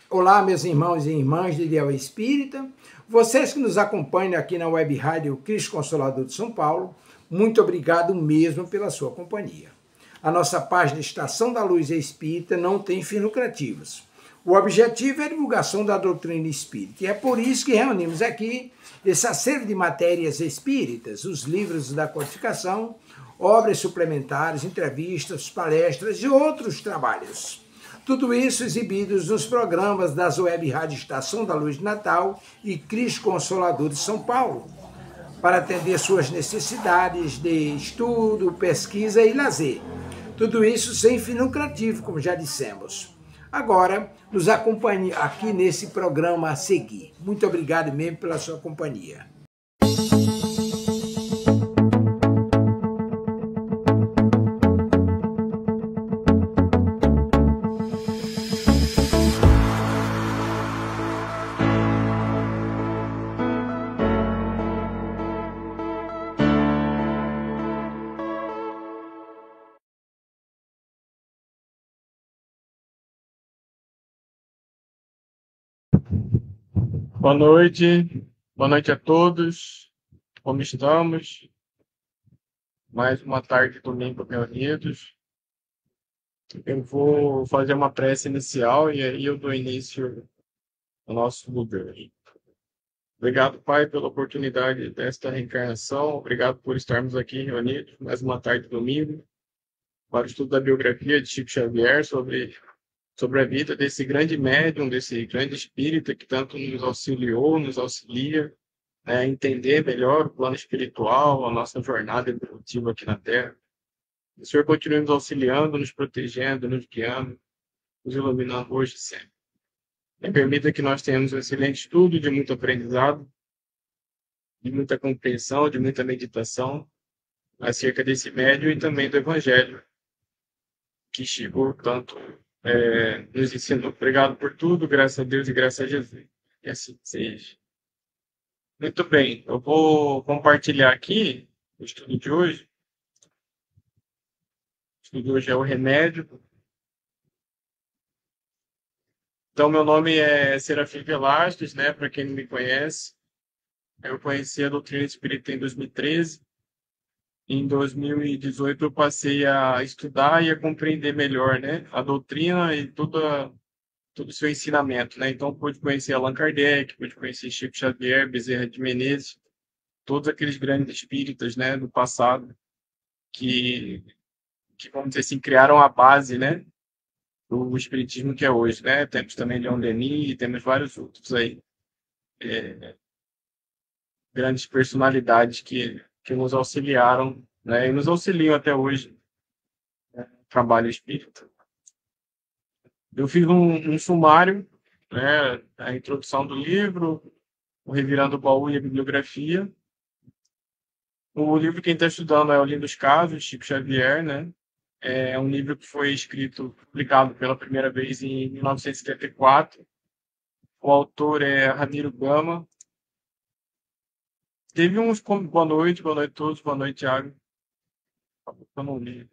Olá, meus irmãos e irmãs de Ideal Espírita, vocês que nos acompanham aqui na Web Rádio Cristo Consolador de São Paulo, muito obrigado mesmo pela sua companhia. A nossa página Estação da Luz Espírita não tem fins lucrativos. O objetivo é a divulgação da doutrina espírita, e é por isso que reunimos aqui esse acervo de matérias espíritas, os livros da codificação, obras suplementares, entrevistas, palestras e outros trabalhos. Tudo isso exibidos nos programas das Web Rádio Estação da Luz de Natal e Cristo Consolador de São Paulo, para atender suas necessidades de estudo, pesquisa e lazer. Tudo isso sem fim lucrativo, como já dissemos. Agora, nos acompanhe aqui nesse programa a seguir. Muito obrigado mesmo pela sua companhia. Boa noite a todos, como estamos? Mais uma tarde de domingo reunidos. Eu vou fazer uma prece inicial e aí eu dou início ao nosso lugar. Obrigado, Pai, pela oportunidade desta reencarnação, obrigado por estarmos aqui reunidos, mais uma tarde de domingo, para o estudo da biografia de Chico Xavier sobre a vida desse grande médium, desse grande espírita que tanto nos auxiliou, nos auxilia a entender melhor o plano espiritual, a nossa jornada evolutiva aqui na Terra. Que o Senhor continue nos auxiliando, nos protegendo, nos guiando, nos iluminando hoje e sempre. E permita que nós tenhamos um excelente estudo, de muito aprendizado, de muita compreensão, de muita meditação acerca desse médium e também do Evangelho, que Chico tanto nos ensinou. Obrigado por tudo, graças a Deus e graças a Jesus. Que assim seja. Muito bem, eu vou compartilhar aqui o estudo de hoje. O estudo de hoje é o remédio. Então, meu nome é Serafim Velasquez, né? Para quem não me conhece, eu conheci a doutrina espírita em 2013. Em 2018 eu passei a estudar e a compreender melhor, né, a doutrina e todo o seu ensinamento, né? Então pude conhecer Allan Kardec, pude conhecer Chico Xavier, Bezerra de Menezes, todos aqueles grandes espíritas, né, do passado que vamos dizer assim criaram a base, né, do espiritismo que é hoje, né? Temos também Leon Denis, temos vários outros aí, grandes personalidades que nos auxiliaram, né, e nos auxiliam até hoje, né, no trabalho espírita. Eu fiz um sumário, né, a introdução do livro, o Revirando o Baú e a Bibliografia. O livro quem está estudando é o Livro dos Casos, Chico Xavier, né? É um livro que foi publicado pela primeira vez em 1974. O autor é Ramiro Gama. Teve uns boa noite a todos, boa noite, Thiago. Eu não li.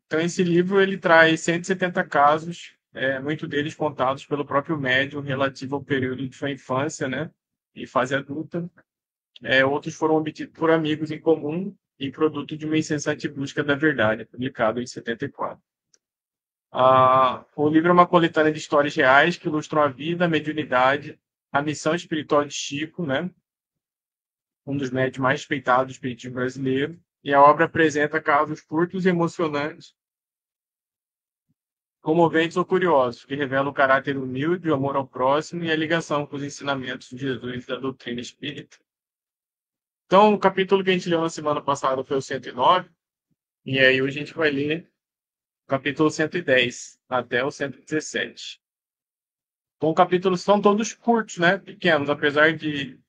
Então, esse livro ele traz 170 casos, muitos deles contados pelo próprio médium, relativo ao período de sua infância, né, e fase adulta. Outros foram obtidos por amigos em comum e produto de uma incessante busca da verdade, publicado em 74. O livro é uma coletânea de histórias reais que ilustram a vida, a mediunidade, a missão espiritual de Chico, né, um dos médiuns mais respeitados do espiritismo brasileiro, e a obra apresenta casos curtos e emocionantes, comoventes ou curiosos, que revelam o caráter humilde, o amor ao próximo e a ligação com os ensinamentos de Jesus e da doutrina espírita. Então, o capítulo que a gente leu na semana passada foi o 109, e aí hoje a gente vai ler o capítulo 110 até o 117. Então, capítulos são todos curtos, né? Pequenos, apesar de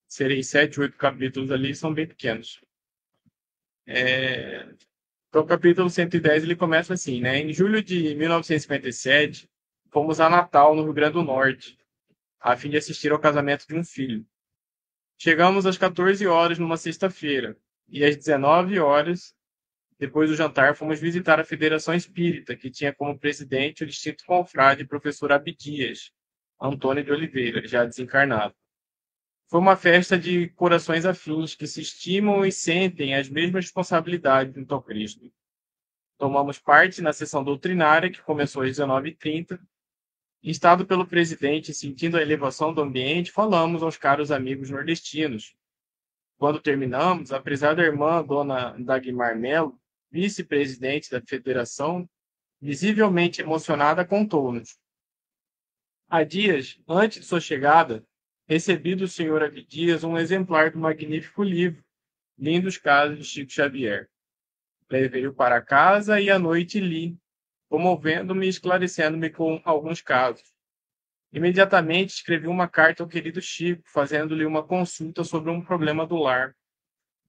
serem 7, 8 capítulos ali, são bem pequenos. Então, o capítulo 110 ele começa assim, né? Em julho de 1957, fomos a Natal, no Rio Grande do Norte, a fim de assistir ao casamento de um filho. Chegamos às 14 horas numa sexta-feira, e às 19 horas Depois do jantar, fomos visitar a Federação Espírita, que tinha como presidente o distinto confrade professor Abdias Antônio de Oliveira, já desencarnado. Foi uma festa de corações afins, que se estimam e sentem as mesmas responsabilidades junto ao Cristo. Tomamos parte na sessão doutrinária, que começou às 19h30. Instado pelo presidente e sentindo a elevação do ambiente, falamos aos caros amigos nordestinos. Quando terminamos, a prezada irmã, dona Dagmar Melo, vice-presidente da federação, visivelmente emocionada, contou-nos. Há dias, antes de sua chegada, recebi do senhor Abdias um exemplar do magnífico livro Lindos Casos de Chico Xavier. Levei-o para casa e à noite li, comovendo-me e esclarecendo-me com alguns casos. Imediatamente escrevi uma carta ao querido Chico, fazendo-lhe uma consulta sobre um problema do lar.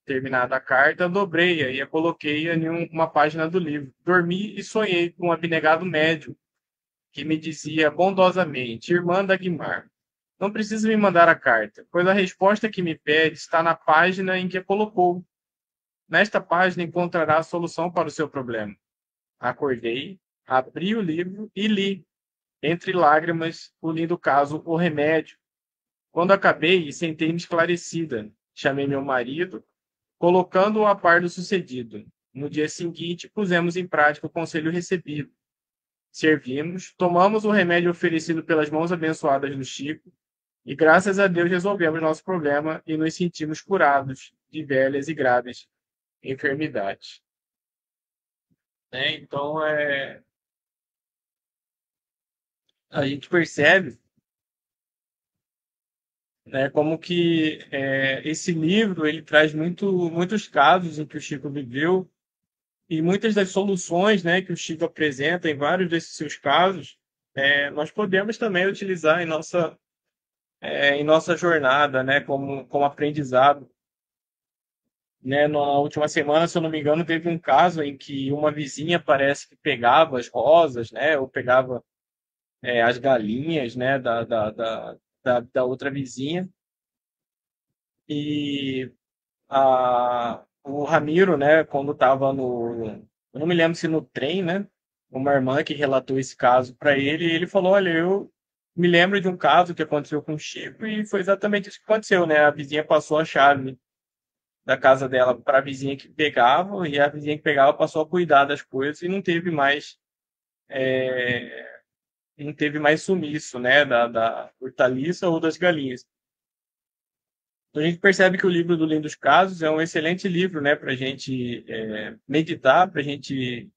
Terminada a carta, dobrei-a e a coloquei-a em uma página do livro. Dormi e sonhei com um abnegado médium, que me dizia bondosamente: Irmã Dagmar, não precisa me mandar a carta, pois a resposta que me pede está na página em que a colocou. Nesta página encontrará a solução para o seu problema. Acordei, abri o livro e li, entre lágrimas, o lindo caso O Remédio. Quando acabei, sentei-me esclarecida. Chamei meu marido, colocando-o a par do sucedido. No dia seguinte, pusemos em prática o conselho recebido. Servimos, tomamos o remédio oferecido pelas mãos abençoadas do Chico e, graças a Deus, resolvemos nosso problema e nos sentimos curados de velhas e graves enfermidades. Então, a gente percebe, né, como que esse livro ele traz muitos casos em que o Chico viveu e muitas das soluções, né, que o Chico apresenta em vários desses seus casos, nós podemos também utilizar em nossa jornada, né, como aprendizado. Né, na última semana, se eu não me engano, teve um caso em que uma vizinha parece que pegava as rosas, né, ou pegava as galinhas, né, da outra vizinha. E o Ramiro, né, quando estava eu não me lembro se no trem, né, uma irmã que relatou esse caso para ele, e ele falou: olha, eu me lembro de um caso que aconteceu com o Chico e foi exatamente isso que aconteceu, né? A vizinha passou a chave da casa dela para a vizinha que pegava, e a vizinha que pegava passou a cuidar das coisas e não teve mais sumiço, né, da hortaliça ou das galinhas. Então a gente percebe que o livro do Lindos Casos é um excelente livro, né, para a gente meditar, para a gente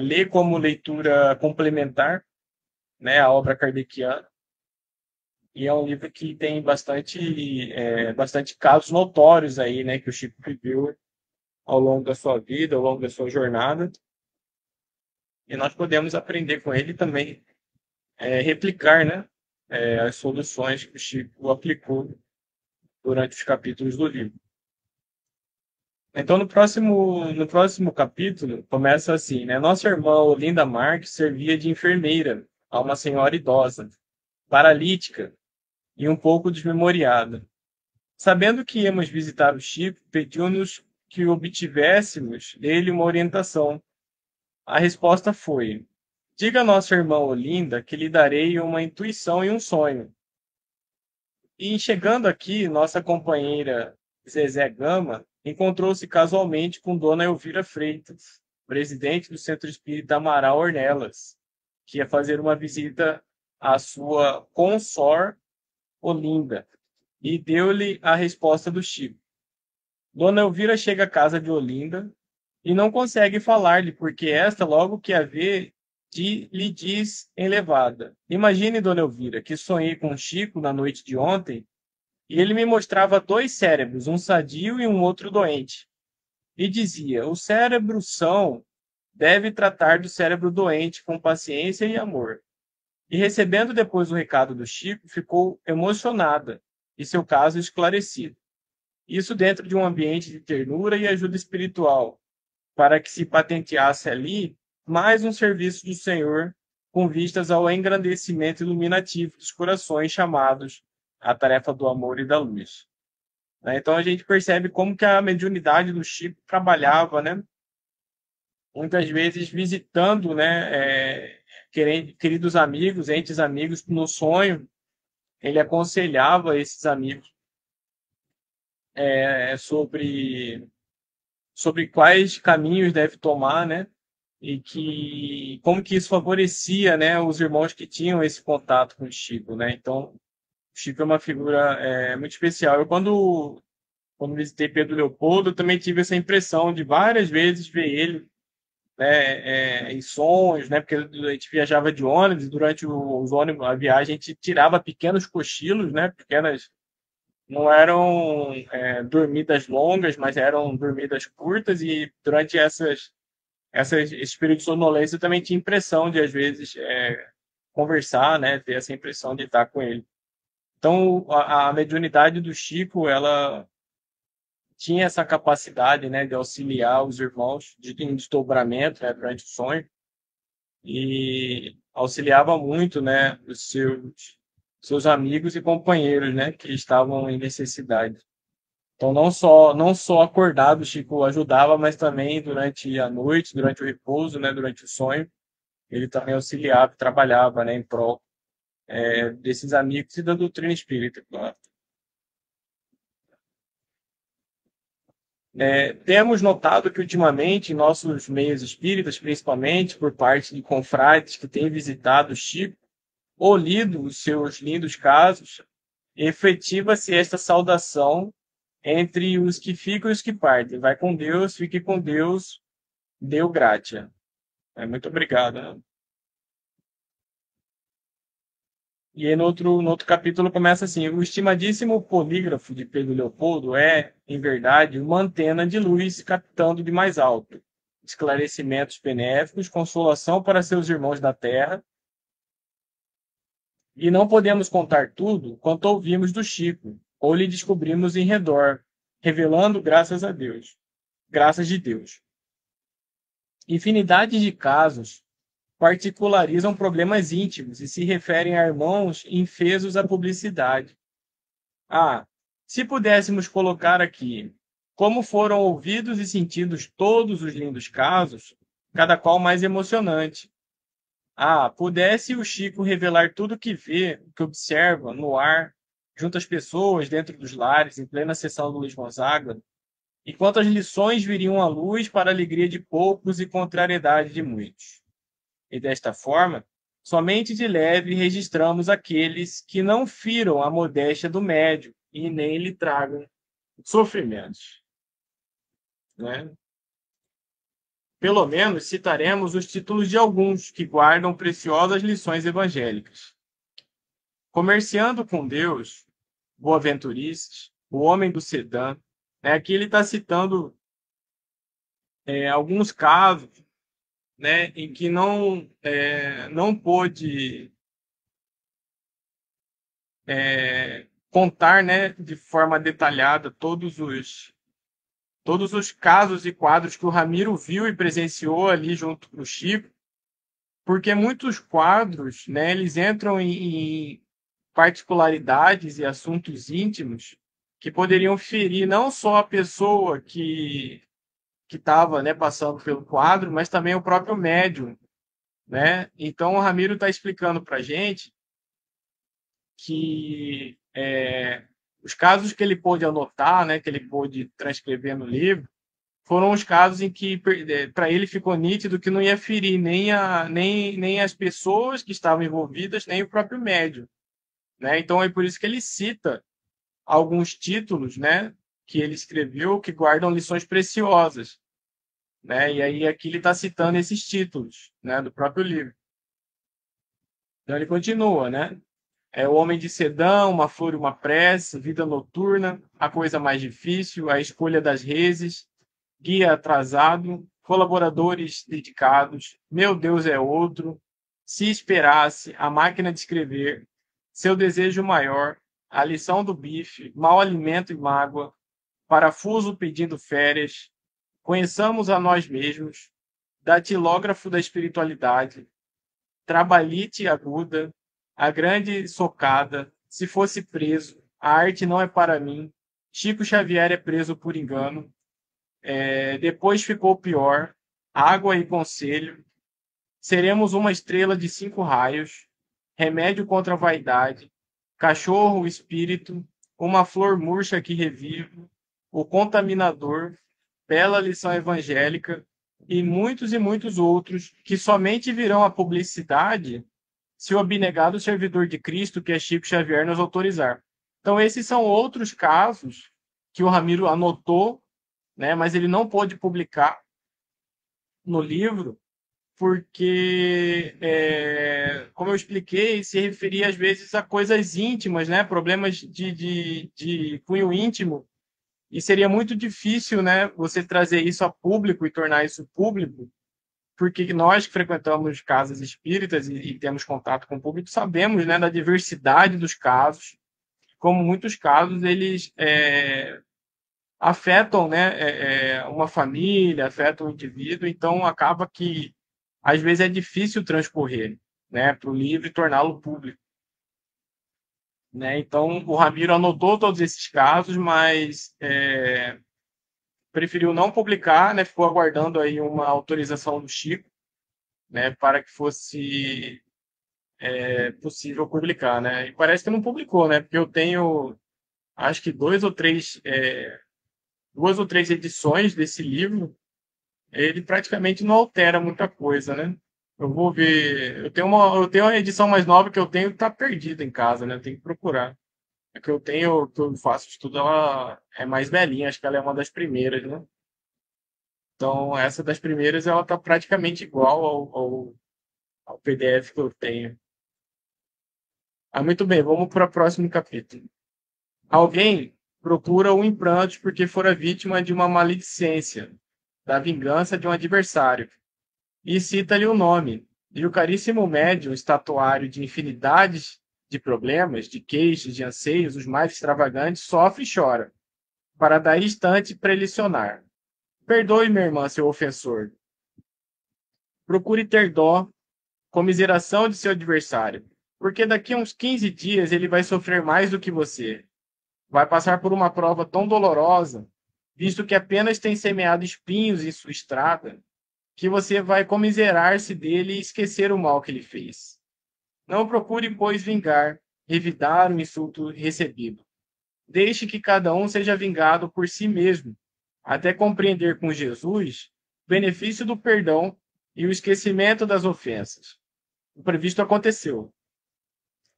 ler como leitura complementar, né, a obra kardeciana. E é um livro que tem bastante casos notórios aí, né, que o Chico viveu ao longo da sua vida, ao longo da sua jornada. E nós podemos aprender com ele também, replicar, né, as soluções que o Chico aplicou durante os capítulos do livro. Então, no próximo capítulo, começa assim, né? Nossa irmã Olinda Marques servia de enfermeira a uma senhora idosa, paralítica e um pouco desmemoriada. Sabendo que íamos visitar o Chico, pediu-nos que obtivéssemos dele uma orientação. A resposta foi: diga a nossa irmã Olinda que lhe darei uma intuição e um sonho. E chegando aqui, nossa companheira Zezé Gama encontrou-se casualmente com Dona Elvira Freitas, presidente do Centro Espírita Amaral Ornelas, que ia fazer uma visita à sua consor Olinda, e deu-lhe a resposta do Chico. Dona Elvira chega à casa de Olinda e não consegue falar-lhe, porque esta, logo que a vê, lhe diz enlevada: imagine, Dona Elvira, que sonhei com Chico na noite de ontem e ele me mostrava dois cérebros, um sadio e um outro doente. E dizia: o cérebro são deve tratar do cérebro doente com paciência e amor. E recebendo depois o recado do Chico, ficou emocionada e seu caso esclarecido. Isso dentro de um ambiente de ternura e ajuda espiritual, para que se patenteasse ali mais um serviço do Senhor com vistas ao engrandecimento iluminativo dos corações chamados à tarefa do amor e da luz. Então a gente percebe como que a mediunidade do Chico trabalhava, né, muitas vezes visitando, né, queridos amigos, entes amigos, no sonho, ele aconselhava esses amigos sobre quais caminhos deve tomar, né, e que como que isso favorecia, né, os irmãos que tinham esse contato com o Chico, né? Então, o Chico é uma figura muito especial. Eu quando visitei Pedro Leopoldo, eu também tive essa impressão de várias vezes ver ele, né, em sonhos, né, porque a gente viajava de ônibus, e durante os ônibus, a viagem, a gente tirava pequenos cochilos, né, pequenas, não eram dormidas longas, mas eram dormidas curtas, e durante esse período de sonolência eu também tinha impressão de, às vezes, conversar, né, ter essa impressão de estar com ele. Então, a mediunidade do Chico, ela tinha essa capacidade, né, de auxiliar os irmãos em desdobramento, né, durante o sonho, e auxiliava muito, né, os seus amigos e companheiros, né, que estavam em necessidade. Então, não só acordado, o Chico ajudava, mas também durante a noite, durante o repouso, né, durante o sonho, ele também auxiliava, trabalhava, né, em prol desses amigos e da doutrina espírita, claro. Temos notado que ultimamente, em nossos meios espíritas, principalmente por parte de confrades que têm visitado o Chico ou lido os seus lindos casos, efetiva-se esta saudação entre os que ficam e os que partem. Vai com Deus, fique com Deus, deu gratia. Muito obrigado. Né? E aí no outro capítulo começa assim: o estimadíssimo polígrafo de Pedro Leopoldo é, em verdade, uma antena de luz captando de mais alto esclarecimentos benéficos, consolação para seus irmãos da terra, e não podemos contar tudo quanto ouvimos do Chico, ou lhe descobrimos em redor, revelando graças a Deus, graças de Deus. Infinidade de casos particularizam problemas íntimos e se referem a irmãos infesos à publicidade. Se pudéssemos colocar aqui como foram ouvidos e sentidos todos os lindos casos, cada qual mais emocionante. Pudesse o Chico revelar tudo o que vê, o que observa no ar, junto às pessoas, dentro dos lares, em plena sessão do Luiz Gonzaga, e quantas lições viriam à luz para a alegria de poucos e contrariedade de muitos. E desta forma, somente de leve registramos aqueles que não firam a modéstia do médium e nem lhe tragam sofrimentos. Né? Pelo menos citaremos os títulos de alguns que guardam preciosas lições evangélicas. Comerciando com Deus, Boaventuristas, o homem do sedã. Aqui ele está citando alguns casos, né, em que não pôde contar, né, de forma detalhada todos os casos e quadros que o Ramiro viu e presenciou ali junto com o Chico, porque muitos quadros, né, eles entram em particularidades e assuntos íntimos que poderiam ferir não só a pessoa que estava, né, passando pelo quadro, mas também o próprio médium, né? Então o Ramiro está explicando para a gente que os casos que ele pôde anotar, né, que ele pôde transcrever no livro, foram os casos em que para ele ficou nítido que não ia ferir nem as pessoas que estavam envolvidas, nem o próprio médium. Né? Então é por isso que ele cita alguns títulos, né, que ele escreveu que guardam lições preciosas. Né? E aí aqui ele está citando esses títulos, né, do próprio livro. Então ele continua, né? O Homem de Sedã, Uma Flor e uma Prece, Vida Noturna, A Coisa Mais Difícil, A Escolha das Reses, Guia Atrasado, Colaboradores Dedicados, Meu Deus é Outro, Se Esperasse, A Máquina de Escrever, Seu Desejo Maior, A Lição do Bife, Mau Alimento e Mágoa, Parafuso Pedindo Férias, Conheçamos a Nós Mesmos, Datilógrafo da Espiritualidade, Trabalhite Aguda, A Grande Socada, Se Fosse Preso, A Arte Não é Para Mim, Chico Xavier é Preso por Engano, Depois Ficou Pior, água e conselho. Seremos uma estrela de 5 raios, remédio contra a vaidade, cachorro, o espírito, uma flor murcha que revive, o contaminador, bela lição evangélica e muitos outros que somente virão à publicidade se o abnegado servidor de Cristo, que é Chico Xavier, nos autorizar. Então, esses são outros casos que o Ramiro anotou, né, mas ele não pôde publicar no livro, porque, como eu expliquei, se referia às vezes a coisas íntimas, né, problemas de cunho íntimo, e seria muito difícil, né, você trazer isso a público e tornar isso público, porque nós que frequentamos casas espíritas e temos contato com o público sabemos, né, da diversidade dos casos, como muitos casos eles afetam, né, uma família, afetam um indivíduo, então acaba que às vezes é difícil transcorrer, né, para o livro e torná-lo público, né? Então o Ramiro anotou todos esses casos, mas preferiu não publicar, né? Ficou aguardando aí uma autorização do Chico, né, para que fosse possível publicar, né? E parece que não publicou, né? Porque eu tenho, acho que duas ou três edições desse livro. Ele praticamente não altera muita coisa, né? Eu vou ver. Eu tenho uma edição mais nova que eu tenho que tá perdida em casa, né? Eu tenho que procurar. A que eu tenho, que eu faço estudo, ela é mais velhinha, acho que ela é uma das primeiras, né? Então, essa das primeiras, ela tá praticamente igual ao PDF que eu tenho. Ah, muito bem, vamos para o próximo capítulo. Alguém procura o imprantos porque fora vítima de uma maledicência, da vingança de um adversário, e cita-lhe o nome. E o caríssimo médium, estatuário de infinidades de problemas, de queixas, de anseios, os mais extravagantes, sofre e chora, para daí instante prelicionar. Perdoe, minha irmã, seu ofensor. Procure ter dó, comiseração de seu adversário, porque daqui a uns 15 dias ele vai sofrer mais do que você. Vai passar por uma prova tão dolorosa, visto que apenas tem semeado espinhos em sua estrada, que você vai comiserar-se dele e esquecer o mal que ele fez. Não procure, pois, vingar, revidar o insulto recebido. Deixe que cada um seja vingado por si mesmo, até compreender com Jesus o benefício do perdão e o esquecimento das ofensas. O previsto aconteceu.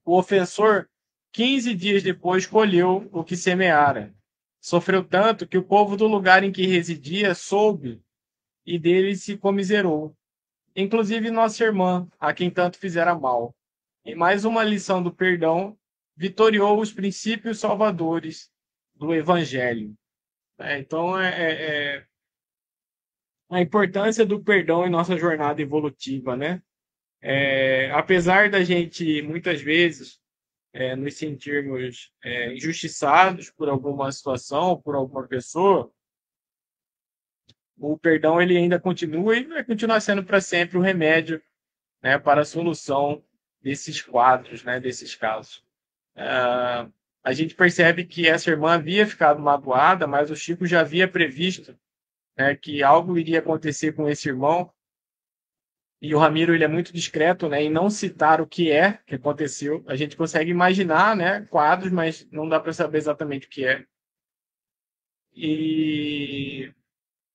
O ofensor, 15 dias depois, colheu o que semeara. Sofreu tanto que o povo do lugar em que residia soube e dele se comiserou, inclusive nossa irmã, a quem tanto fizera mal. Em mais uma lição do perdão, vitoriou os princípios salvadores do Evangelho. Então, a importância do perdão em nossa jornada evolutiva, né? Apesar da gente, muitas vezes, nos sentirmos injustiçados por alguma situação, por alguma pessoa, o perdão ele ainda continua e vai continuar sendo para sempre o remédio, né, para a solução desses quadros, né, desses casos. A gente percebe que essa irmã havia ficado magoada, mas o Chico já havia previsto, né, que algo iria acontecer com esse irmão. E o Ramiro ele é muito discreto, né, em não citar o que aconteceu. A gente consegue imaginar, né, quadros, mas não dá para saber exatamente o que é. E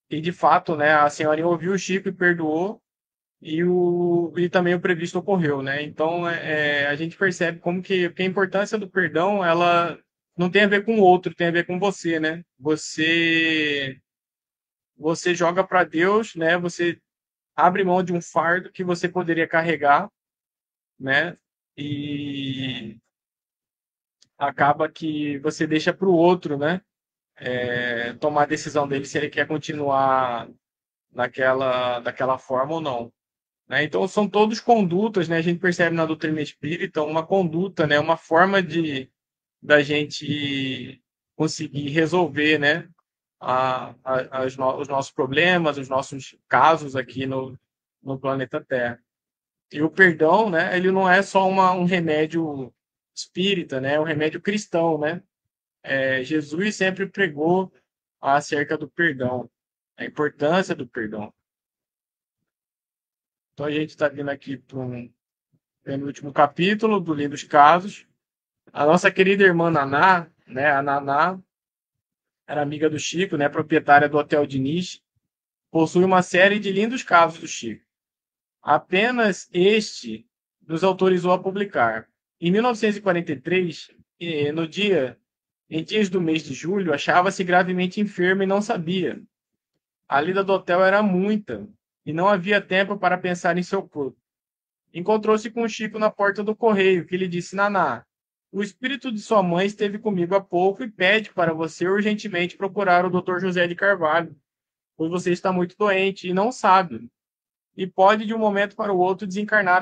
de fato, né, a senhorinha ouviu o Chico e perdoou, e também o previsto ocorreu, né? Então, a gente percebe como que a importância do perdão, ela não tem a ver com o outro, tem a ver com você, né? Você joga para Deus, né? Você abre mão de um fardo que você poderia carregar, né? E acaba que você deixa para o outro, né? Tomar a decisão dele se ele quer continuar daquela forma ou não. Né? Então, são todos condutas, né? A gente percebe na doutrina espírita uma conduta, né? Uma forma da gente conseguir resolver, né? Os nossos problemas, os nossos casos aqui no planeta Terra. E o perdão, né? Ele não é só um remédio espírita, né? É um remédio cristão, né? Jesus sempre pregou acerca do perdão, a importância do perdão. Então a gente está vindo aqui para um penúltimo capítulo do Livro dos Casos. A nossa querida irmã Naná, né, a Naná era amiga do Chico, né, proprietária do Hotel Diniz, possui uma série de lindos casos do Chico. Apenas este nos autorizou a publicar. Em 1943, em dias do mês de julho, achava-se gravemente enferma e não sabia. A lida do hotel era muita e não havia tempo para pensar em seu corpo. Encontrou-se com o Chico na porta do correio, que lhe disse: Naná, o espírito de sua mãe esteve comigo há pouco e pede para você urgentemente procurar o Dr. José de Carvalho, pois você está muito doente e não sabe, e pode de um momento para o outro desencarnar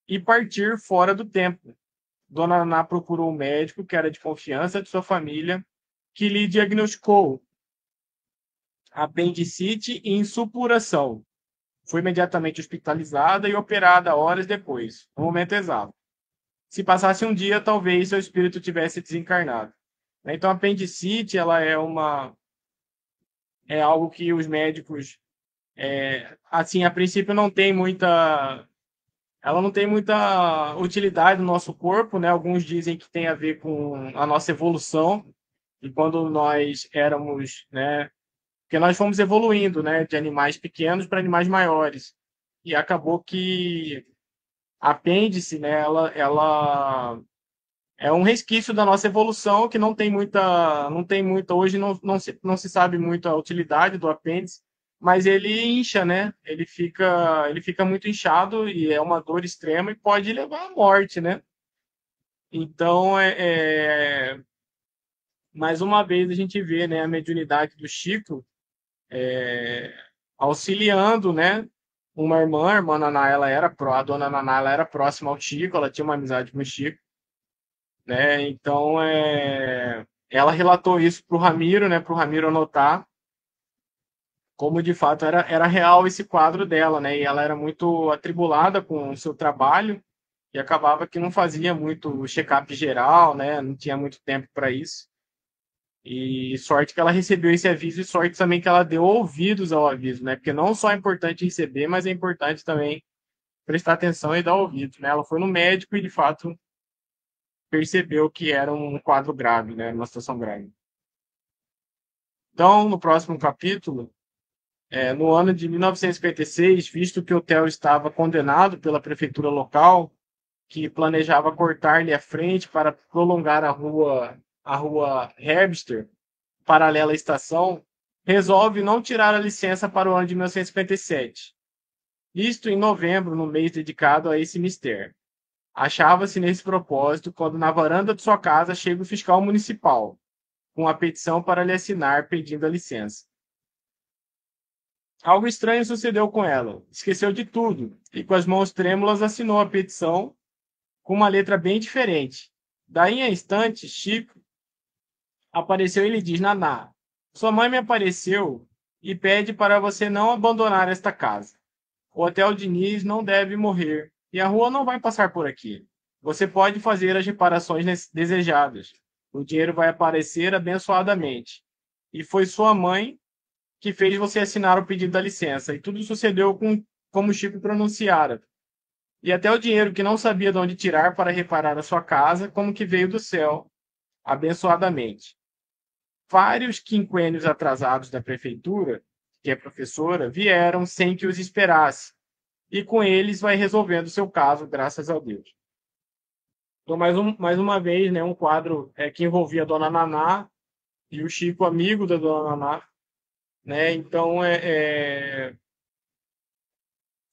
e partir fora do tempo. Dona Naná procurou um médico que era de confiança de sua família, que lhe diagnosticou apendicite e insupuração. Foi imediatamente hospitalizada e operada horas depois, no momento exato. Se passasse um dia, talvez seu espírito tivesse desencarnado. Então, a apendicite, ela é algo que os médicos, assim, a princípio ela não tem muita utilidade no nosso corpo, né? Alguns dizem que tem a ver com a nossa evolução e quando nós éramos, né? Porque nós fomos evoluindo, né? De animais pequenos para animais maiores e acabou que a apêndice, né? Ela é um resquício da nossa evolução que não tem muita hoje não se sabe muito a utilidade do apêndice, mas ele incha, né? Ele fica muito inchado e é uma dor extrema e pode levar à morte, né? Então, mais uma vez a gente vê, né, a mediunidade do Chico auxiliando, né? Uma irmã, a irmã Naná, a dona Naná, ela era próxima ao Chico, ela tinha uma amizade com o Chico, né? Então, ela relatou isso para o Ramiro, né? Para o Ramiro anotar como de fato era real esse quadro dela, né? E ela era muito atribulada com o seu trabalho e acabava que não fazia muito check-up geral, né? Não tinha muito tempo para isso. E sorte que ela recebeu esse aviso e sorte também que ela deu ouvidos ao aviso, né? Porque não só é importante receber, mas é importante também prestar atenção e dar ouvidos, né? Ela foi no médico e de fato percebeu que era um quadro grave, né? Uma situação grave. Então, no próximo capítulo, no ano de 1956, visto que o hotel estava condenado pela prefeitura local, que planejava cortar-lhe a frente para prolongar a rua Herbster, paralela à estação, resolve não tirar a licença para o ano de 1957. Isto em novembro, no mês dedicado a esse mistério. Achava-se nesse propósito quando na varanda de sua casa chega o fiscal municipal, com a petição para lhe assinar pedindo a licença. Algo estranho sucedeu com ela. Esqueceu de tudo e, com as mãos trêmulas, assinou a petição com uma letra bem diferente. Daí a instante, Chico apareceu e lhe diz: Naná, sua mãe me apareceu e pede para você não abandonar esta casa. O Hotel Diniz não deve morrer e a rua não vai passar por aqui. Você pode fazer as reparações desejadas. O dinheiro vai aparecer abençoadamente. E foi sua mãe que fez você assinar o pedido da licença. E tudo sucedeu como o Chico pronunciara. E até o dinheiro que não sabia de onde tirar para reparar a sua casa, como que veio do céu, abençoadamente. Vários quinquênios atrasados da prefeitura, que é professora, vieram sem que os esperasse. E com eles vai resolvendo o seu caso, graças a Deus. Então, mais uma vez, né, um quadro que envolvia a Dona Naná e o Chico, amigo da Dona Naná, né? Então,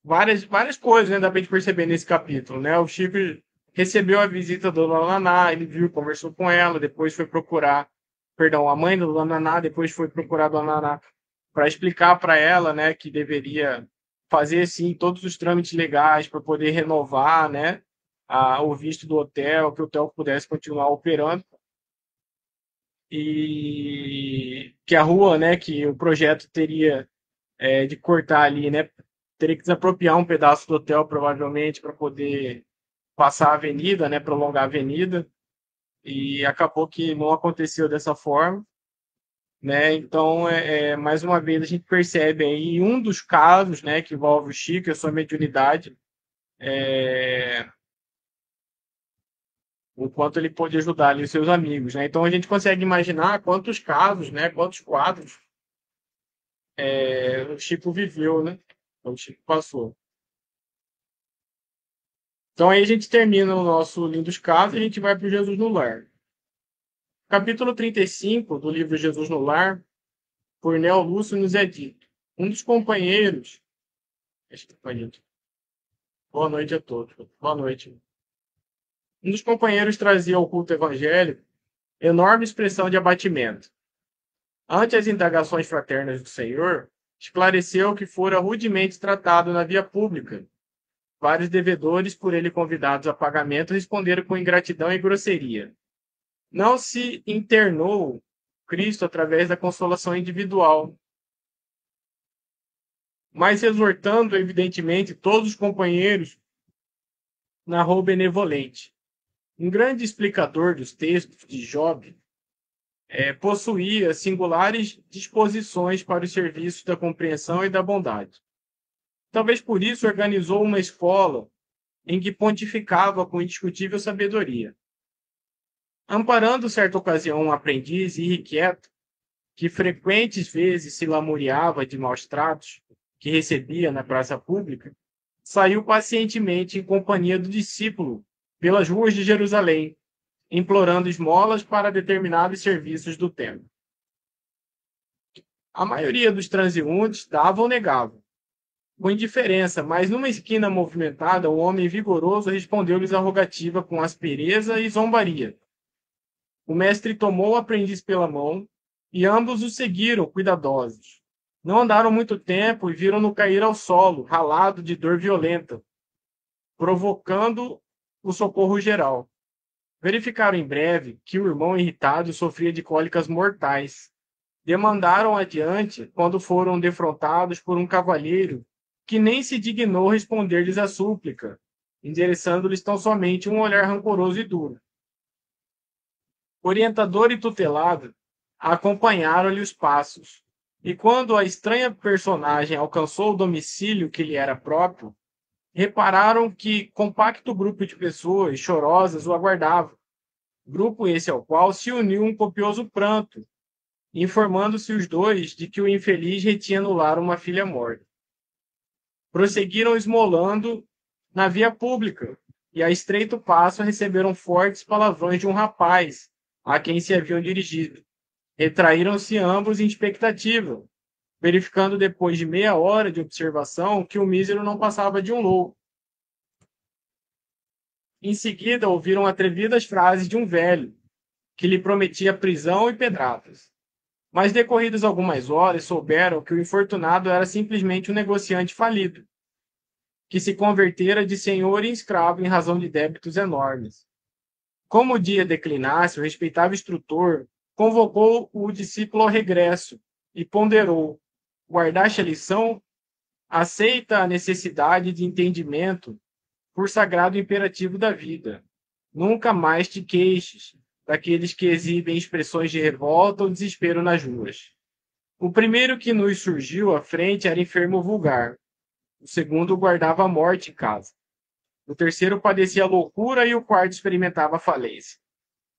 várias coisas, né, dá pra gente perceber nesse capítulo, né? O Chico recebeu a visita da Dona Naná, ele viu, conversou com ela, depois foi procurar, perdão, a mãe da Dona Naná, depois foi procurar a Dona Naná para explicar para ela, né, que deveria fazer, sim, todos os trâmites legais para poder renovar, né, o visto do hotel, que o hotel pudesse continuar operando. E que a rua, né, que o projeto teria de cortar ali, né, teria que desapropriar um pedaço do hotel, provavelmente, para poder passar a avenida, né, prolongar a avenida. E acabou que não aconteceu dessa forma. né? Então, mais uma vez, a gente percebe aí um dos casos, né, que envolve o Chico e a sua mediunidade, o quanto ele pôde ajudar ali os seus amigos, né? Então, a gente consegue imaginar quantos casos, né, quantos quadros o Chico viveu, né? O Chico passou. Então, aí a gente termina o nosso Lindos Casos e a gente vai para o Jesus no Lar. Capítulo 35 do livro Jesus no Lar, por Neo Lúcio, nos é dito: um dos companheiros. Boa noite a todos. Boa noite. Um dos companheiros trazia ao culto evangélico enorme expressão de abatimento. Ante as indagações fraternas do Senhor, esclareceu que fora rudemente tratado na via pública. Vários devedores, por ele convidados a pagamento, responderam com ingratidão e grosseria. Não se internou Cristo através da consolação individual, mas exortando, evidentemente, todos os companheiros, narrou benevolente. Um grande explicador dos textos de Job, possuía singulares disposições para os serviços da compreensão e da bondade. Talvez por isso organizou uma escola em que pontificava com indiscutível sabedoria. Amparando certa ocasião um aprendiz irrequieto, que frequentes vezes se lamuriava de maus tratos que recebia na praça pública, saiu pacientemente em companhia do discípulo pelas ruas de Jerusalém, implorando esmolas para determinados serviços do templo. A maioria dos transeuntes dava ou negava, com indiferença, mas numa esquina movimentada, um homem vigoroso respondeu-lhes a rogativa com aspereza e zombaria. O mestre tomou o aprendiz pela mão e ambos o seguiram, cuidadosos. Não andaram muito tempo e viram-no cair ao solo, ralado de dor violenta, provocando o socorro geral. Verificaram em breve que o irmão irritado sofria de cólicas mortais. Demandaram adiante quando foram defrontados por um cavalheiro que nem se dignou responder-lhes a súplica, endereçando-lhes tão somente um olhar rancoroso e duro. Orientador e tutelado acompanharam-lhe os passos, e quando a estranha personagem alcançou o domicílio que lhe era próprio, repararam que compacto grupo de pessoas chorosas o aguardava, grupo esse ao qual se uniu um copioso pranto, informando-se os dois de que o infeliz retinha no lar uma filha morta. Prosseguiram esmolando na via pública, e a estreito passo receberam fortes palavrões de um rapaz a quem se haviam dirigido. Retraíram-se ambos em expectativa, verificando depois de meia hora de observação que o mísero não passava de um louco. Em seguida, ouviram atrevidas frases de um velho, que lhe prometia prisão e pedradas. Mas, decorridas algumas horas, souberam que o infortunado era simplesmente um negociante falido, que se convertera de senhor em escravo em razão de débitos enormes. Como o dia declinasse, o respeitável instrutor convocou o discípulo ao regresso e ponderou: guardaste a lição? Aceita a necessidade de entendimento por sagrado imperativo da vida. Nunca mais te queixes daqueles que exibem expressões de revolta ou desespero nas ruas. O primeiro que nos surgiu à frente era enfermo vulgar. O segundo guardava a morte em casa. O terceiro padecia loucura e o quarto experimentava falência.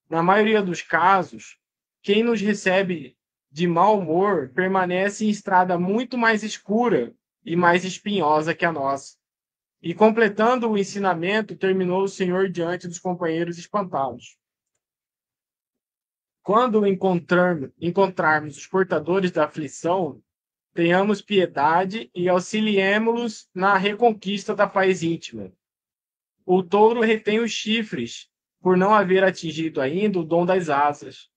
Na maioria dos casos, quem nos recebe de mau humor permanece em estrada muito mais escura e mais espinhosa que a nossa. E, completando o ensinamento, terminou o Senhor diante dos companheiros espantados. Quando encontrarmos os portadores da aflição, tenhamos piedade e auxiliemo-los na reconquista da paz íntima. O touro retém os chifres, por não haver atingido ainda o dom das asas.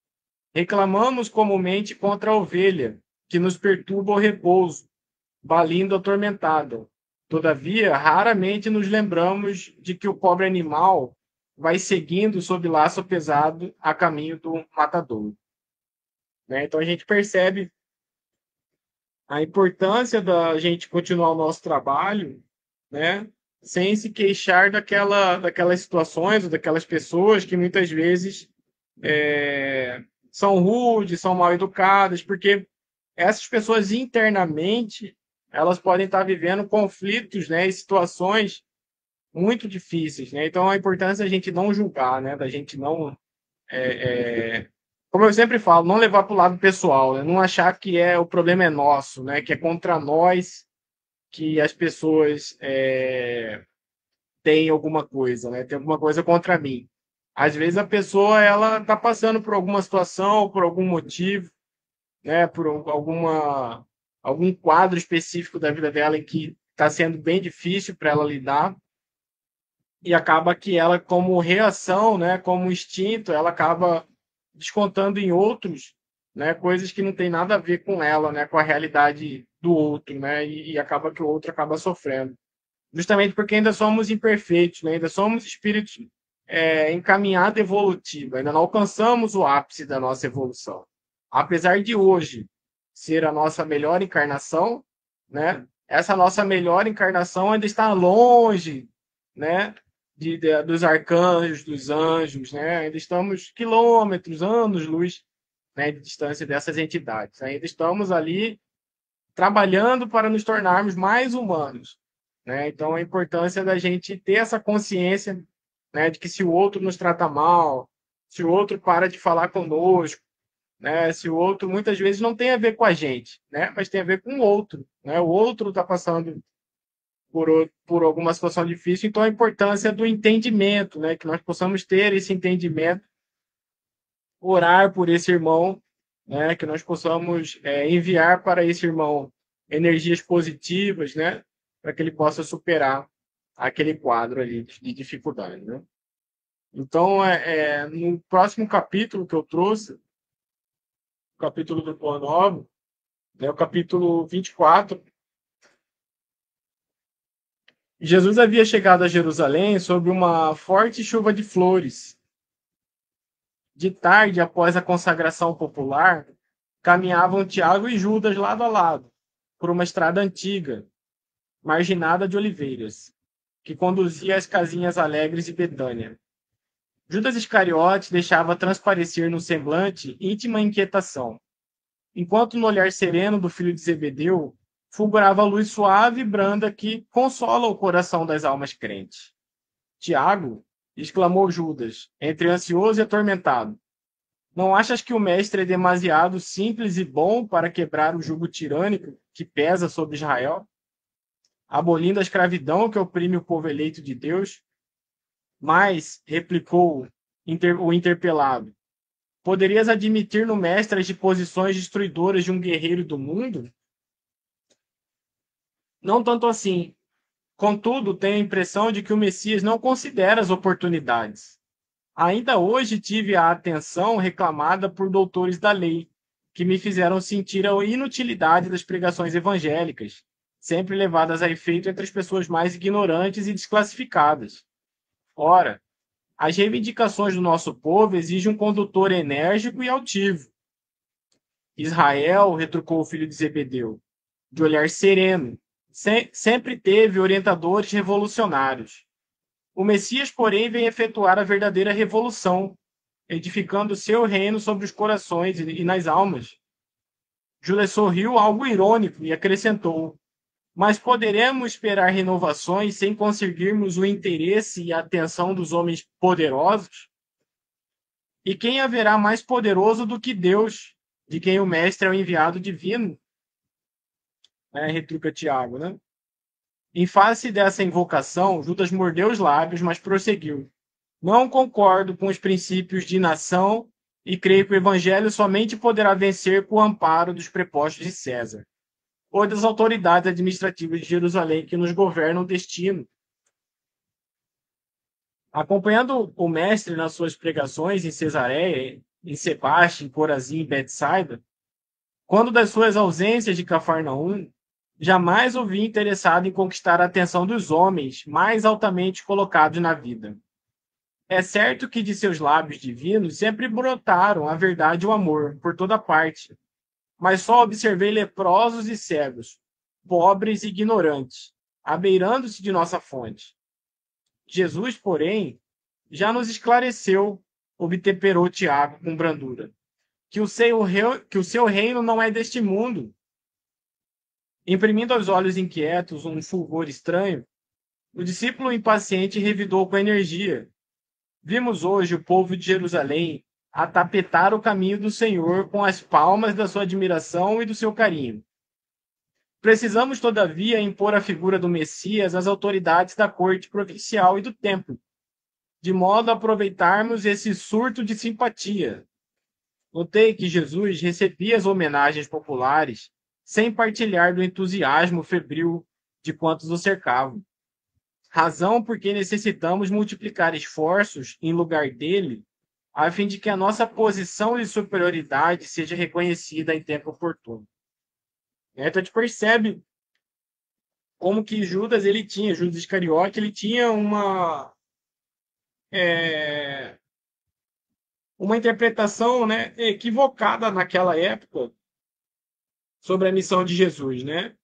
Reclamamos comumente contra a ovelha, que nos perturba o repouso, balindo atormentada. Todavia, raramente nos lembramos de que o pobre animal vai seguindo sob laço pesado a caminho do matador. Então a gente percebe a importância da gente continuar o nosso trabalho, né, sem se queixar daquelas situações ou daquelas pessoas que muitas vezes são rudes, são mal educadas, porque essas pessoas internamente elas podem estar vivendo conflitos, né, e situações muito difíceis, né? Então a importância é a gente não julgar, né, da gente não, como eu sempre falo, não levar para o lado pessoal, né? Não achar que o problema é nosso, né, que é contra nós que as pessoas têm alguma coisa, né? Tem alguma coisa contra mim. Às vezes a pessoa ela está passando por alguma situação, por algum motivo, né? Por algum quadro específico da vida dela em que está sendo bem difícil para ela lidar e acaba que ela, como reação, né? Como instinto, ela acaba descontando em outros, né? Coisas que não tem nada a ver com ela, né? Com a realidade do outro, né? E acaba que o outro acaba sofrendo justamente porque ainda somos imperfeitos, né? Ainda somos espíritos em caminhada evolutiva, ainda não alcançamos o ápice da nossa evolução. Apesar de hoje ser a nossa melhor encarnação, né? Essa nossa melhor encarnação ainda está longe, né? Dos arcanjos, dos anjos, né? Ainda estamos quilômetros, anos-luz, né? De distância dessas entidades. Ainda estamos ali trabalhando para nos tornarmos mais humanos, né? Então, a importância da gente ter essa consciência, né, de que se o outro nos trata mal, se o outro para de falar conosco, né, se o outro muitas vezes não tem a ver com a gente, né, mas tem a ver com o outro, né? O outro está passando por alguma situação difícil, então a importância do entendimento, né, que nós possamos ter esse entendimento, orar por esse irmão, né, que nós possamos enviar para esse irmão energias positivas, né, para que ele possa superar aquele quadro ali de dificuldade, né? Então, no próximo capítulo que eu trouxe, o capítulo do Pão Novo, né, o capítulo 24, Jesus havia chegado a Jerusalém sob uma forte chuva de flores. De tarde, após a consagração popular, caminhavam Tiago e Judas lado a lado, por uma estrada antiga, marginada de oliveiras, que conduzia às casinhas alegres de Betânia. Judas Iscariote deixava transparecer no semblante íntima inquietação, enquanto no olhar sereno do filho de Zebedeu fulgurava a luz suave e branda que consola o coração das almas crentes. Tiago, exclamou Judas, entre ansioso e atormentado, não achas que o mestre é demasiado simples e bom para quebrar o jugo tirânico que pesa sobre Israel, abolindo a escravidão que oprime o povo eleito de Deus? Mas, replicou o interpelado, poderias admitir no mestre as disposições destruidoras de um guerreiro do mundo? Não tanto assim. Contudo, tenho a impressão de que o Messias não considera as oportunidades. Ainda hoje tive a atenção reclamada por doutores da lei, que me fizeram sentir a inutilidade das pregações evangélicas, sempre levadas a efeito entre as pessoas mais ignorantes e desclassificadas. Ora, as reivindicações do nosso povo exigem um condutor enérgico e altivo. Israel, retrucou o filho de Zebedeu, de olhar sereno, sempre teve orientadores revolucionários. O Messias, porém, vem efetuar a verdadeira revolução, edificando seu reino sobre os corações e nas almas. Judas sorriu algo irônico e acrescentou, mas poderemos esperar renovações sem conseguirmos o interesse e a atenção dos homens poderosos? E quem haverá mais poderoso do que Deus, de quem o mestre é o enviado divino? Retruca Tiago, né? Em face dessa invocação, Judas mordeu os lábios, mas prosseguiu. Não concordo com os princípios de nação e creio que o evangelho somente poderá vencer com o amparo dos prepostos de César, ou das autoridades administrativas de Jerusalém que nos governam o destino. Acompanhando o mestre nas suas pregações em Cesareia, em Sebaste, em Corazim e Betsaida, quando das suas ausências de Cafarnaum, jamais o vi interessado em conquistar a atenção dos homens mais altamente colocados na vida. É certo que de seus lábios divinos sempre brotaram a verdade e o amor, por toda parte, mas só observei leprosos e cegos, pobres e ignorantes, abeirando-se de nossa fonte. Jesus, porém, já nos esclareceu, obtemperou Tiago com brandura, que o seu reino não é deste mundo. Imprimindo aos olhos inquietos um fulgor estranho, o discípulo impaciente revidou com energia: vimos hoje o povo de Jerusalém atapetar o caminho do Senhor com as palmas da sua admiração e do seu carinho. Precisamos, todavia, impor a figura do Messias às autoridades da corte provincial e do templo, de modo a aproveitarmos esse surto de simpatia. Notei que Jesus recebia as homenagens populares sem partilhar do entusiasmo febril de quantos o cercavam. Razão porque necessitamos multiplicar esforços em lugar dele, a fim de que a nossa posição de superioridade seja reconhecida em tempo oportuno. Então a gente percebe como que Judas Iscariote, ele tinha uma interpretação, né, equivocada naquela época sobre a missão de Jesus, né?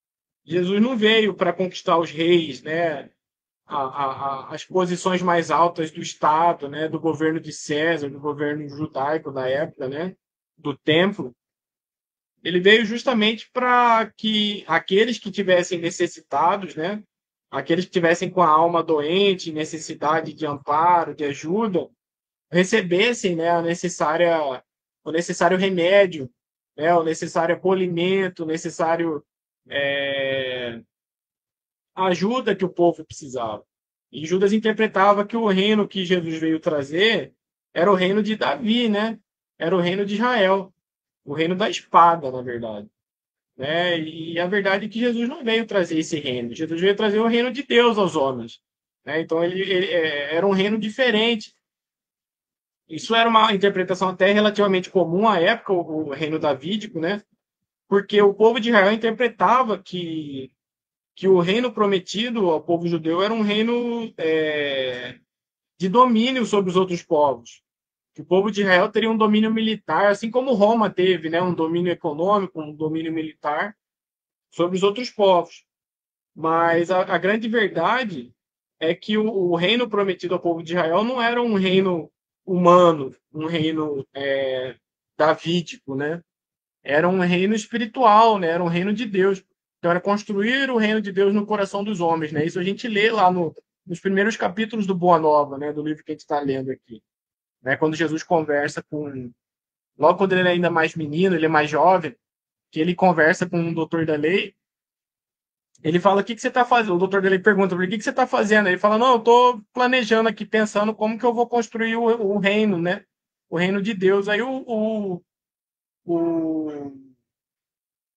Jesus não veio para conquistar os reis, né? As posições mais altas do Estado, né? Do governo de César, do governo judaico da época, né? Do templo. Ele veio justamente para que aqueles que tivessem necessitados, né? Aqueles que tivessem com a alma doente, necessidade de amparo, de ajuda, recebessem, né, o necessário remédio, né, o necessário acolhimento, o necessário ajuda que o povo precisava. E Judas interpretava que o reino que Jesus veio trazer era o reino de Davi, né? Era o reino de Israel, o reino da espada, na verdade. Né? E a verdade é que Jesus não veio trazer esse reino. Jesus veio trazer o reino de Deus aos homens. Né? Então ele era um reino diferente. Isso era uma interpretação até relativamente comum à época, o reino davídico, né? Porque o povo de Israel interpretava que o reino prometido ao povo judeu era um reino de domínio sobre os outros povos. Que o povo de Israel teria um domínio militar, assim como Roma teve, né? Um domínio econômico, um domínio militar sobre os outros povos. Mas a grande verdade é que o reino prometido ao povo de Israel não era um reino humano, um reino davídico, né? Era um reino espiritual, né? Era um reino de Deus. Então era construir o reino de Deus no coração dos homens, né? Isso a gente lê lá nos primeiros capítulos do Boa Nova, né? Do livro que a gente está lendo aqui. Né? Quando Jesus conversa com... Logo quando ele é ainda mais menino, ele é mais jovem, que ele conversa com um doutor da lei, ele fala: o que você está fazendo? O doutor da lei pergunta: o que você está fazendo? Ele fala: não, eu estou planejando aqui, pensando como que eu vou construir o reino, né? O reino de Deus. Aí o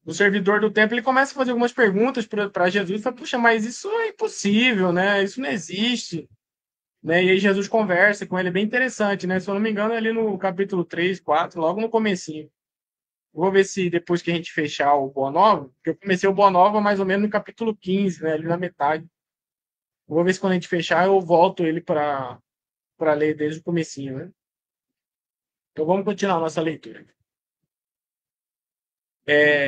servidor do templo, ele começa a fazer algumas perguntas para Jesus, e fala: puxa, mas isso é impossível, né? Isso não existe. Né? E aí Jesus conversa com ele, é bem interessante, né? Se eu não me engano, é ali no capítulo 3, 4, logo no comecinho. Vou ver se depois que a gente fechar o Boa Nova, porque eu comecei o Boa Nova mais ou menos no capítulo 15, né? Ali na metade. Vou ver se quando a gente fechar eu volto ele para ler desde o comecinho, né? Então vamos continuar a nossa leitura.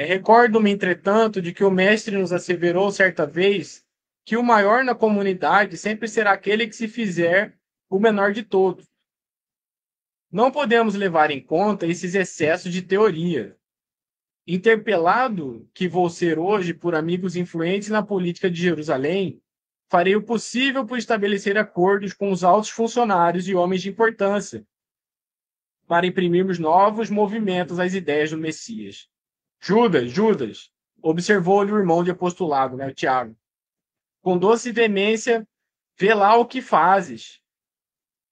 Recordo-me, entretanto, de que o mestre nos asseverou certa vez que o maior na comunidade sempre será aquele que se fizer o menor de todos. Não podemos levar em conta esses excessos de teoria. Interpelado que vou ser hoje por amigos influentes na política de Jerusalém, farei o possível por estabelecer acordos com os altos funcionários e homens de importância, para imprimirmos novos movimentos às ideias do Messias. Judas, observou-lhe o irmão de apostolado, né, o Tiago. Com doce demência, vê lá o que fazes.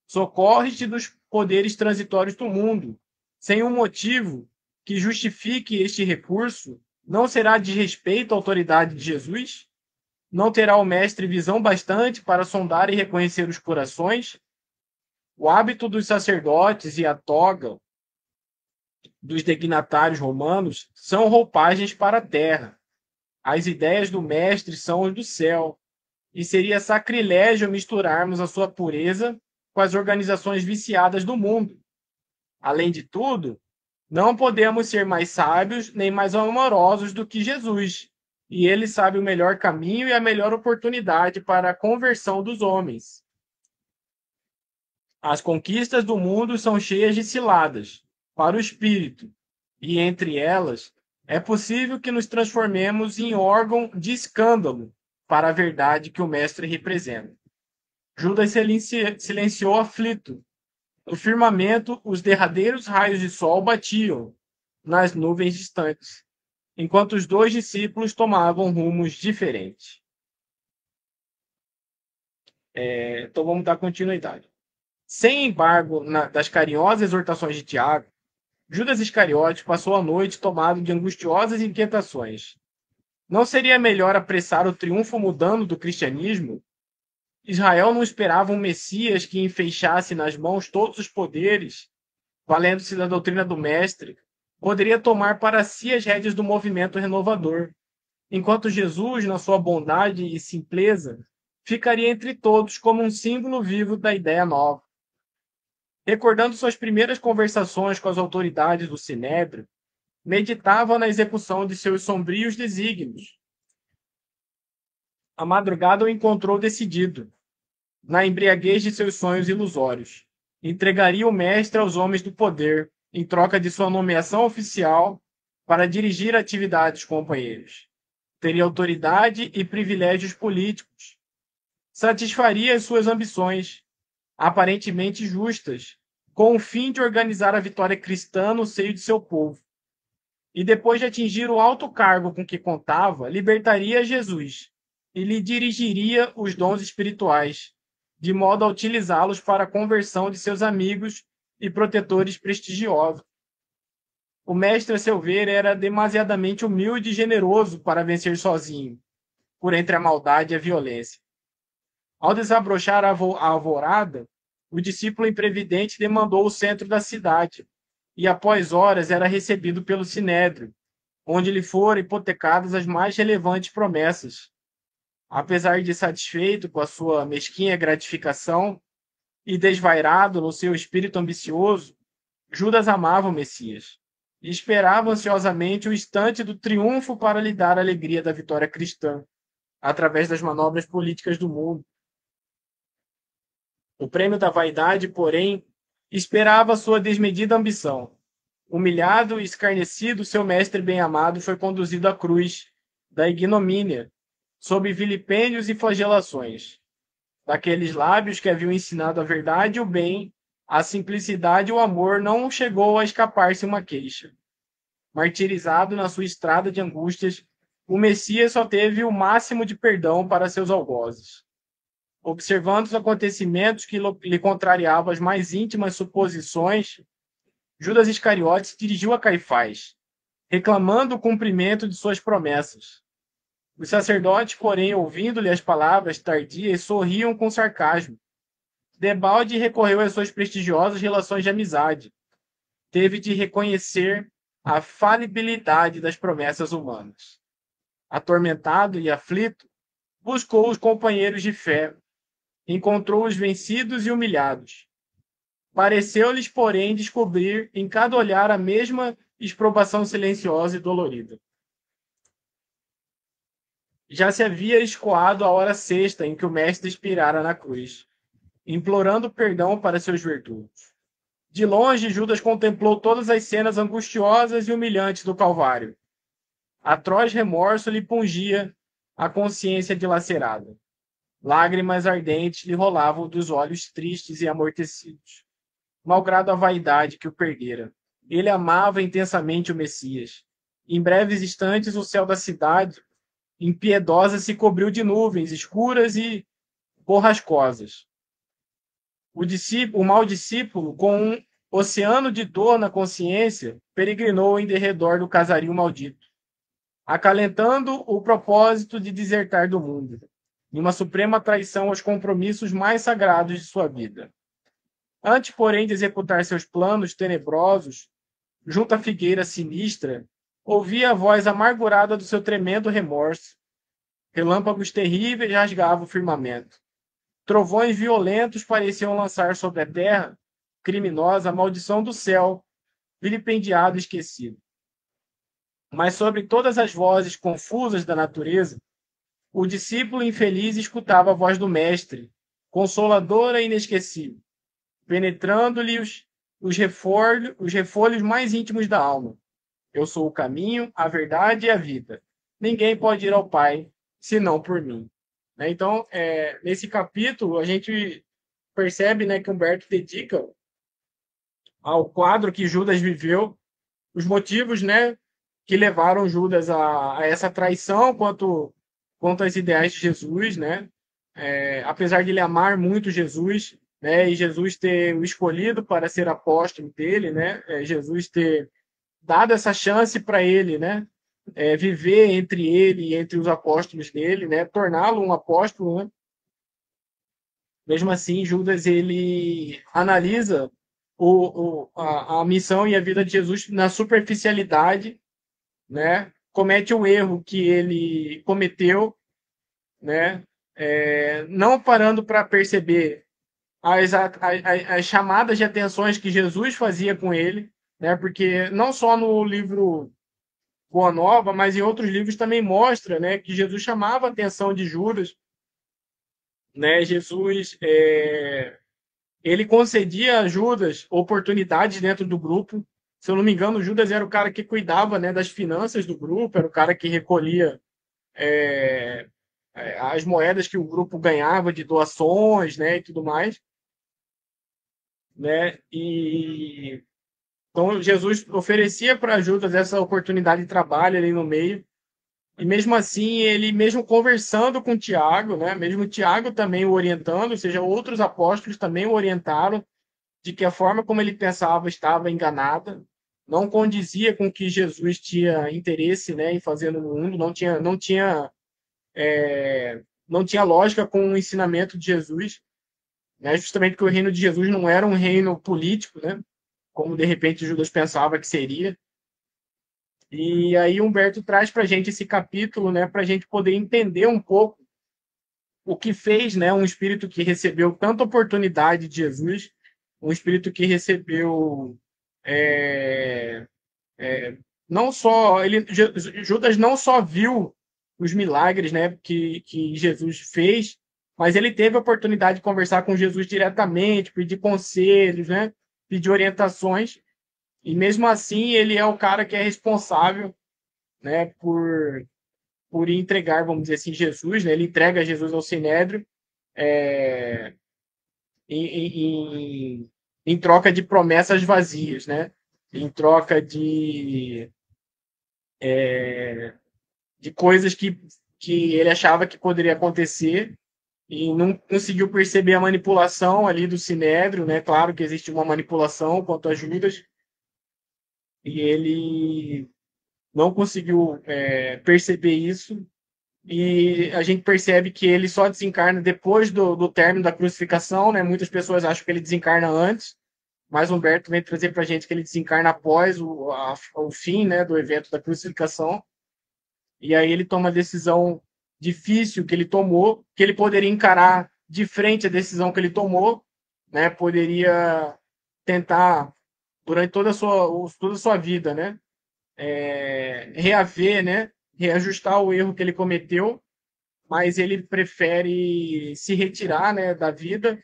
Socorre-te dos poderes transitórios do mundo. Sem um motivo que justifique este recurso, não será desrespeito à autoridade de Jesus? Não terá o mestre visão bastante para sondar e reconhecer os corações? O hábito dos sacerdotes e a toga dos dignatários romanos são roupagens para a terra. As ideias do mestre são as do céu, e seria sacrilégio misturarmos a sua pureza com as organizações viciadas do mundo. Além de tudo, não podemos ser mais sábios nem mais amorosos do que Jesus, e ele sabe o melhor caminho e a melhor oportunidade para a conversão dos homens. As conquistas do mundo são cheias de ciladas para o espírito, e entre elas, é possível que nos transformemos em órgão de escândalo para a verdade que o Mestre representa. Judas silenciou aflito. No firmamento, os derradeiros raios de sol batiam nas nuvens distantes, enquanto os dois discípulos tomavam rumos diferentes. Então vamos dar continuidade. Sem embargo, das carinhosas exortações de Tiago, Judas Iscariotes passou a noite tomado de angustiosas inquietações. Não seria melhor apressar o triunfo mudando do cristianismo? Israel não esperava um Messias que enfeixasse nas mãos todos os poderes, valendo-se da doutrina do Mestre, poderia tomar para si as rédeas do movimento renovador, enquanto Jesus, na sua bondade e simpleza, ficaria entre todos como um símbolo vivo da ideia nova. Recordando suas primeiras conversações com as autoridades do Sinédrio, meditava na execução de seus sombrios desígnios. A madrugada o encontrou decidido, na embriaguez de seus sonhos ilusórios. Entregaria o mestre aos homens do poder, em troca de sua nomeação oficial para dirigir a atividade dos companheiros. Teria autoridade e privilégios políticos. Satisfaria as suas ambições, aparentemente justas, com o fim de organizar a vitória cristã no seio de seu povo. E depois de atingir o alto cargo com que contava, libertaria Jesus e lhe dirigiria os dons espirituais, de modo a utilizá-los para a conversão de seus amigos e protetores prestigiosos. O mestre, a seu ver, era demasiadamente humilde e generoso para vencer sozinho, por entre a maldade e a violência. Ao desabrochar a alvorada, o discípulo imprevidente demandou o centro da cidade, e após horas era recebido pelo Sinédrio, onde lhe foram hipotecadas as mais relevantes promessas. Apesar de satisfeito com a sua mesquinha gratificação e desvairado no seu espírito ambicioso, Judas amava o Messias e esperava ansiosamente o instante do triunfo para lhe dar a alegria da vitória cristã, através das manobras políticas do mundo. O prêmio da vaidade, porém, esperava sua desmedida ambição. Humilhado e escarnecido, seu mestre bem-amado foi conduzido à cruz da ignomínia, sob vilipêndios e flagelações. Daqueles lábios que haviam ensinado a verdade e o bem, a simplicidade e o amor, não chegou a escapar-se uma queixa. Martirizado na sua estrada de angústias, o Messias só teve o máximo de perdão para seus algozes. Observando os acontecimentos que lhe contrariavam as mais íntimas suposições, Judas Iscariotes se dirigiu a Caifás, reclamando o cumprimento de suas promessas. Os sacerdotes, porém, ouvindo-lhe as palavras tardias, sorriam com sarcasmo. Debalde recorreu às suas prestigiosas relações de amizade. Teve de reconhecer a falibilidade das promessas humanas. Atormentado e aflito, buscou os companheiros de fé. Encontrou-os vencidos e humilhados. Pareceu-lhes, porém, descobrir em cada olhar a mesma exprobação silenciosa e dolorida. Já se havia escoado a hora sexta em que o mestre expirara na cruz, implorando perdão para seus verdugos. De longe, Judas contemplou todas as cenas angustiosas e humilhantes do Calvário. Atroz remorso lhe pungia a consciência dilacerada. Lágrimas ardentes lhe rolavam dos olhos tristes e amortecidos, malgrado a vaidade que o perdera. Ele amava intensamente o Messias. Em breves instantes, o céu da cidade impiedosa se cobriu de nuvens escuras e borrascosas. O mau discípulo, com um oceano de dor na consciência, peregrinou em derredor do casario maldito, acalentando o propósito de desertar do mundo, em uma suprema traição aos compromissos mais sagrados de sua vida. Antes, porém, de executar seus planos tenebrosos, junto à figueira sinistra, ouvia a voz amargurada do seu tremendo remorso. Relâmpagos terríveis rasgavam o firmamento. Trovões violentos pareciam lançar sobre a terra criminosa a maldição do céu, vilipendiado e esquecido. Mas sobre todas as vozes confusas da natureza, o discípulo infeliz escutava a voz do Mestre, consoladora e inesquecível, penetrando-lhe os refolhos mais íntimos da alma. Eu sou o caminho, a verdade e a vida. Ninguém pode ir ao Pai senão por mim. Né? Então, nesse capítulo, a gente percebe, né, que Humberto dedica ao quadro que Judas viveu, os motivos, né, que levaram Judas a essa traição quanto aos ideais de Jesus, né? Apesar de ele amar muito Jesus, né, e Jesus ter o escolhido para ser apóstolo dele, né? Jesus ter dado essa chance para ele, né? Viver entre ele e entre os apóstolos dele, né? Torná-lo um apóstolo, né? Mesmo assim, Judas ele analisa a missão e a vida de Jesus na superficialidade, né? Comete um erro que ele cometeu, né? Não parando para perceber as chamadas de atenções que Jesus fazia com ele, né? Porque não só no livro Boa Nova, mas em outros livros também mostra, né, que Jesus chamava a atenção de Judas, né? Jesus ele concedia a Judas oportunidades dentro do grupo. Se eu não me engano, Judas era o cara que cuidava, né, das finanças do grupo, era o cara que recolhia as moedas que o grupo ganhava de doações, né, e tudo mais, né? E então Jesus oferecia para Judas essa oportunidade de trabalho ali no meio. E mesmo assim, ele mesmo conversando com Tiago, né, mesmo Tiago também o orientando, ou seja, outros apóstolos também o orientaram de que a forma como ele pensava estava enganada, não condizia com o que Jesus tinha interesse, né, em fazer no mundo, não tinha lógica com o ensinamento de Jesus, né, justamente porque o reino de Jesus não era um reino político, né, como de repente Judas pensava que seria. E aí Humberto traz para a gente esse capítulo, né, para a gente poder entender um pouco o que fez, né, um espírito que recebeu tanta oportunidade de Jesus, um espírito que recebeu é, não só Judas não só viu os milagres, né, que Jesus fez, mas ele teve a oportunidade de conversar com Jesus diretamente, pedir conselhos, né, pedir orientações, e mesmo assim ele é o cara que é responsável, né, por entregar, vamos dizer assim, Jesus, né, ele entrega Jesus ao Sinédrio em troca de promessas vazias, né, em troca de coisas que ele achava que poderia acontecer e não conseguiu perceber a manipulação ali do Sinédrio, né? Claro que existe uma manipulação quanto a Judas e ele não conseguiu perceber isso e a gente percebe que ele só desencarna depois do término da crucificação, né? Muitas pessoas acham que ele desencarna antes, mas Humberto vem trazer para a gente que ele desencarna após o fim, né, do evento da crucificação. E aí ele toma a decisão difícil que ele tomou, que ele poderia encarar de frente a decisão que ele tomou, né? Poderia tentar durante toda a sua vida, né? Reaver, né? Reajustar o erro que ele cometeu, mas ele prefere se retirar, né, da vida,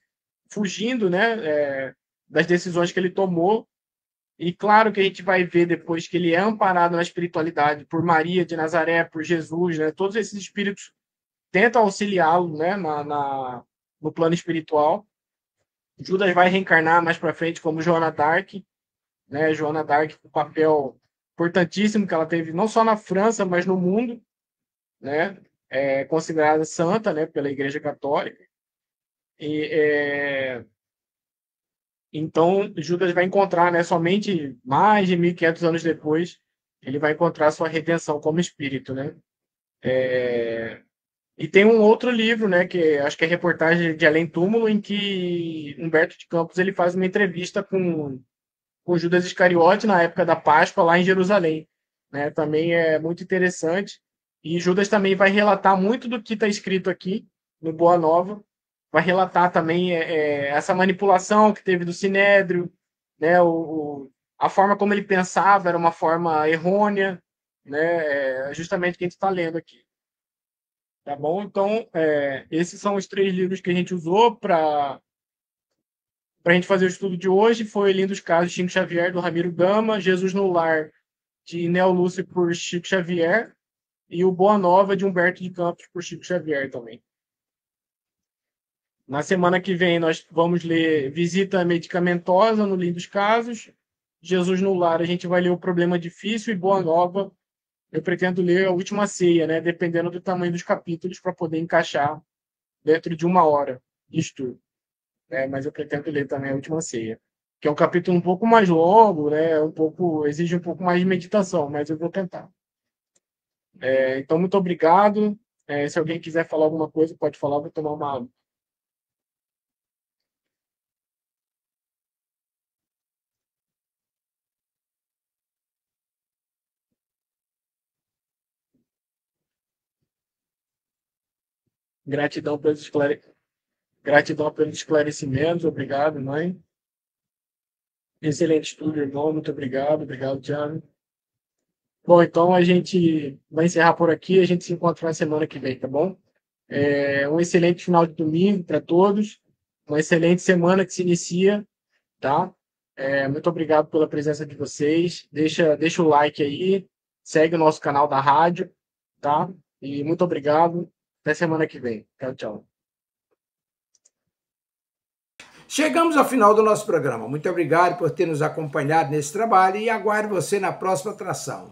fugindo, né, das decisões que ele tomou. E claro que a gente vai ver depois que ele é amparado na espiritualidade por Maria de Nazaré, por Jesus, né? Todos esses espíritos tentam auxiliá-lo, né? No plano espiritual. Judas vai reencarnar mais para frente como Joana d'Arc, né? Joana d'Arc com um papel importantíssimo que ela teve não só na França, mas no mundo, né? Considerada santa, né? Pela Igreja Católica. Então, Judas vai encontrar, né, somente mais de 1.500 anos depois, ele vai encontrar sua redenção como espírito, né? E tem um outro livro, né, que acho que é reportagem de Além Túmulo, em que Humberto de Campos ele faz uma entrevista com Judas Iscariote na época da Páscoa lá em Jerusalém, né? Também é muito interessante. E Judas também vai relatar muito do que está escrito aqui no Boa Nova, vai relatar também essa manipulação que teve do Sinédrio, né? A forma como ele pensava era uma forma errônea, né? Justamente o que a gente está lendo aqui. Tá bom? Então, esses são os 3 livros que a gente usou para a gente fazer o estudo de hoje. Foi Lindos Casos de Chico Xavier, do Ramiro Gama, Jesus no Lar, de Neo Lúcio por Chico Xavier e o Boa Nova de Humberto de Campos por Chico Xavier também. Na semana que vem nós vamos ler Visita Medicamentosa no Livro dos Casos, Jesus no Lar a gente vai ler O Problema Difícil e Boa Nova eu pretendo ler A Última Ceia, né? Dependendo do tamanho dos capítulos para poder encaixar dentro de 1 hora de estudo. Mas eu pretendo ler também A Última Ceia, que é um capítulo um pouco mais longo, né? Exige um pouco mais de meditação, mas eu vou tentar. Então, muito obrigado. Se alguém quiser falar alguma coisa, pode falar, vou tomar uma água. Gratidão pelos esclarecimentos. Obrigado, mãe. Excelente estudo, irmão. Muito obrigado. Obrigado, Thiago. Bom, então a gente vai encerrar por aqui. A gente se encontra na semana que vem, tá bom? Um excelente final de domingo para todos. Uma excelente semana que se inicia, tá? Muito obrigado pela presença de vocês. Deixa o like aí. Segue o nosso canal da rádio, tá? E muito obrigado. Até semana que vem. Tchau, tchau. Chegamos ao final do nosso programa. Muito obrigado por ter nos acompanhado nesse trabalho e aguardo você na próxima atração.